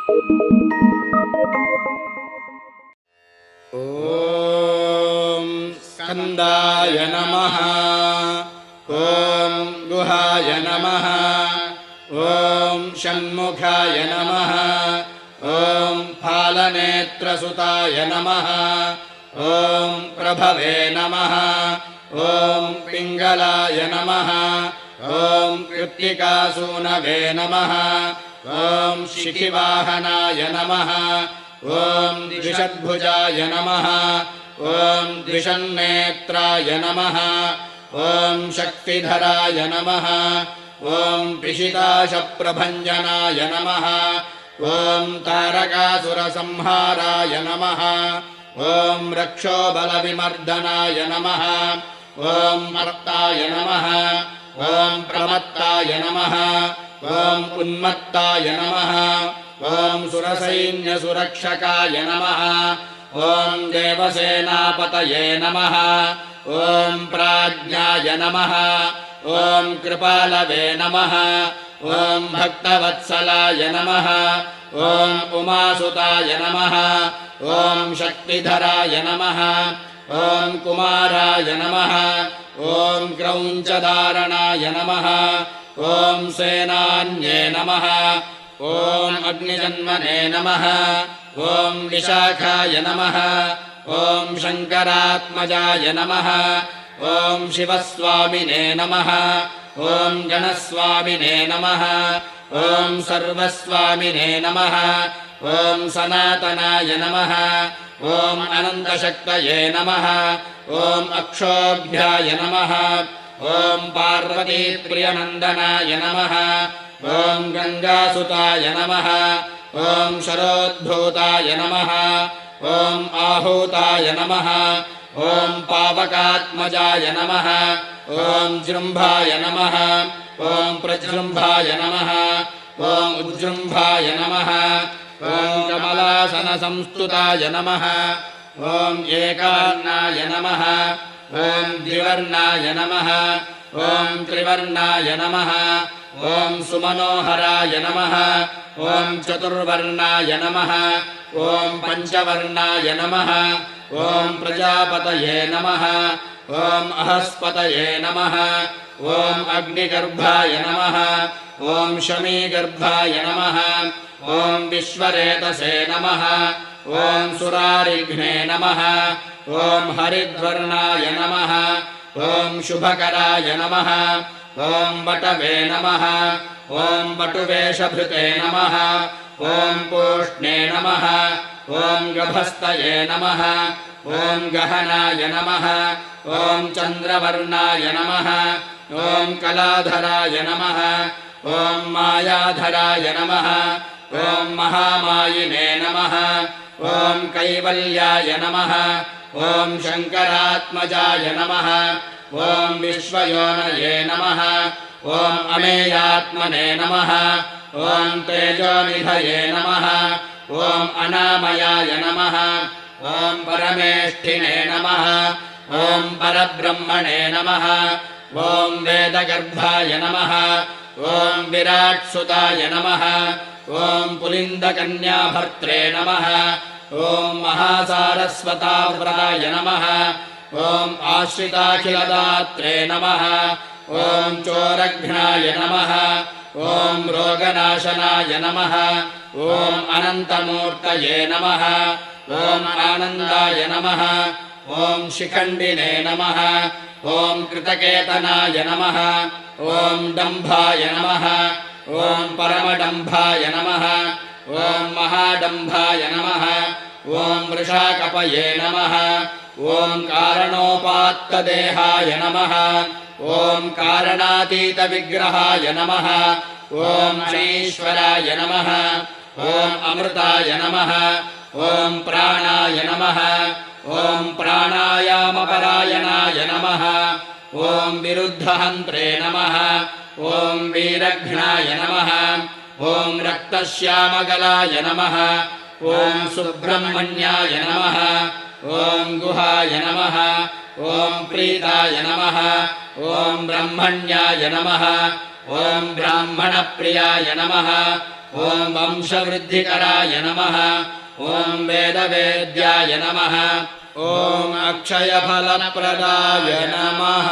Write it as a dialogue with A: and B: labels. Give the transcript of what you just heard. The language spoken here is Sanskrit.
A: ॐ स्कन्दाय नमः। ॐ गुहाय नमः। ॐ षण्मुखाय नमः। ॐ फालनेत्रसुताय नमः। ॐ प्रभवे नमः। ॐ पिङ्गलाय नमः। ॐ कृत्तिकासूनवे नमः। ॐ शिखिवाहनाय नमः। ॐ द्विषद्भुजाय नमः। ॐ द्विषन्नेत्राय नमः। ॐ शक्तिधराय नमः। ॐ पिशिताशप्रभञ्जनाय नमः। ॐ तारकासुरसंहाराय नमः। ॐ रक्षोबलविमर्दनाय नमः। ॐ मर्ताय नमः। ॐ प्रमत्ताय नमः। ॐ उन्मत्ताय नमः। ॐ सुरसैन्यसुरक्षकाय नमः। ॐ देवसेनापतये नमः। ॐ प्राज्ञाय नमः। ॐ कृपालवे नमः। ॐ भक्तवत्सलाय नमः। ॐ उमासुताय नमः। ॐ शक्तिधराय नमः। ॐ कुमाराय नमः। ॐ क्रौञ्चधारणाय नमः। ॐ सेनान्ये नमः। ॐ अग्निजन्मने नमः। ॐ विशाखाय नमः। ॐ शङ्करात्मजाय नमः। ॐ शिवस्वामिने नमः। ॐ गणस्वामिने नमः। ॐ सर्वस्वामिने नमः। ॐ सनातनाय नमः। ॐ अनन्तशक्तये नमः। ॐ अक्षोभ्याय नमः। ॐ पार्वतीप्रियनन्दनाय नमः। ॐ गङ्गासुताय नमः। ॐ शरोद्भूताय नमः। ॐ आहूताय नमः। ॐ पावकात्मजाय नमः। ॐ जृम्भाय नमः। ॐ प्रजृम्भाय नमः। ॐ उज्जृम्भाय नमः। ॐ कमलासनसंस्तुताय नमः। ॐ एकार्णाय नमः। ॐ द्विवर्णाय नमः। ॐ त्रिवर्णाय नमः। ॐ सुमनोहराय नमः। ॐ चतुर्वर्णाय नमः। ॐ पञ्चवर्णाय नमः। ॐ प्रजापतये नमः। ॐ अहस्पतये नमः। ॐ अग्निगर्भाय नमः। ॐ शमीगर्भाय नमः। ॐ विश्वरेतसे नमः। ॐ सुरारिघ्ने नमः। ॐ हरिद्वर्णाय नमः। ॐ शुभकराय नमः। ॐ वटवे नमः। ॐ वटुवेशभृते नमः। ॐ पूष्णे नमः। ॐ गभस्तये नमः। ॐ गहनाय नमः। ॐ चन्द्रवर्णाय नमः। ॐ कलाधराय नमः। ॐ मायाधराय नमः। ॐ महामायिने नमः। ॐ कैवल्याय नमः। ॐ शङ्करात्मजाय नमः। ॐ विश्वयोनये नमः। ॐ अमेयात्मने नमः। ॐ तेजोनिधये नमः। ॐ अनामयाय नमः। ॐ परमेष्ठिने नमः। ॐ परब्रह्मणे नमः। ॐ वेदगर्भाय नमः। ॐ विराट्सुताय नमः। ॐ पुलिन्दकन्याभर्त्रे नमः। ॐ महासारस्वताव्रताय नमः। ॐ आश्रिताखिलदात्रे नमः। ॐ चोरघ्नाय नमः। ॐ रोगनाशनाय नमः। ॐ अनन्तमूर्तये नमः। ॐ आनन्दाय नमः। ॐ शिखण्डिने नमः। ॐ कृतकेतनाय नमः। ॐ डम्भाय नमः। ॐ परमडम्भाय नमः। ॐ महाडम्भाय नमः। ॐ वृषाकपये नमः। ॐ कारणोपात्तदेहाय नमः। ॐ कारणातीतविग्रहाय नमः। ॐ शनीश्वराय नमः। ॐ अमृताय नमः। ॐ प्राणाय नमः। ॐ प्राणायामपरायणाय नमः। ॐ विरुद्धहन्त्रे नमः। ॐ वीरघ्नाय नमः। ॐ रक्तश्यामगलाय नमः। ॐ सुब्रह्मण्याय नमः। ॐ गुहाय नमः। ॐ प्रीताय नमः। ॐ ब्रह्मण्याय नमः। ॐ ब्राह्मणप्रियाय नमः। ॐ वंशवृद्धिकराय नमः ॐ वेदवेद्याय नमः ॐ अक्षयफलप्रदाय नमः।